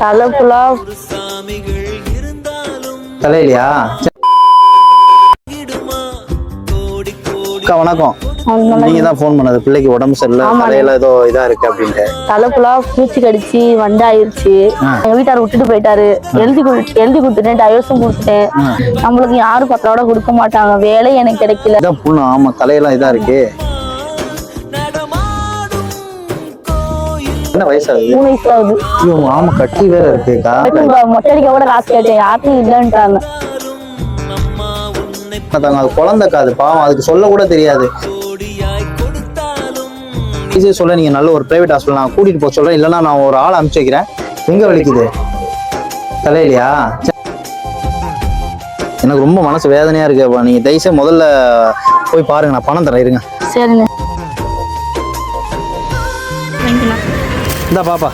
தலைப்புலா தலையிலையா? அக்கா வணக்கம். நீங்க தான் ஃபோன் பண்ணது, பிள்ளைக்கு உடம்பு சரியில்லை, தலையில ஏதோ இதா இருக்கு அப்படின்ட்டு. தலைப்புலா பூச்சி கடிச்சு வண்டாயிருச்சு. எங்க வீட்டார் விட்டுட்டு போயிட்டாரு. எழுதி கொடுத்துட்டேன், டைவர்ஸும் கொடுத்துட்டேன். நம்மளுக்கு யாரும் பத்தோட கொடுக்க மாட்டாங்க, வேலை எனக்கு கிடைக்கல. இதான் புண்ணு. ஆமா, தலையெல்லாம் இதா இருக்கு. என்ன வயசாகுது? 3 வயசு ஆகுது. ஐயோ ஆமா, கட்டி வேற இருக்குக்கா. மொட்டை அடிக்க கூட காசு கேட்டேன், யாருக்கும் இல்லைன்ட்டாங்க. அது குழந்தைக்கா, அது பாவம், அதுக்கு சொல்ல கூட தெரியாது. சொல்ல நீங்க நல்ல ஒரு பிரைவேட் ஹாஸ்பிட்டல் நான் கூட்டிட்டு போக சொல்றேன், இல்லைன்னா நான் ஒரு ஆள் அனுப்பிச்சு வைக்கிறேன். எங்க வலிக்குது? தலையிலையா? எனக்கு ரொம்ப மனசு வேதனையா இருக்கு. நீங்க தயவுசெய்து முதல்ல போய் பாருங்க, நான் பணம் தரேன், இருங்க. சரிங்க. இந்த பாப்பா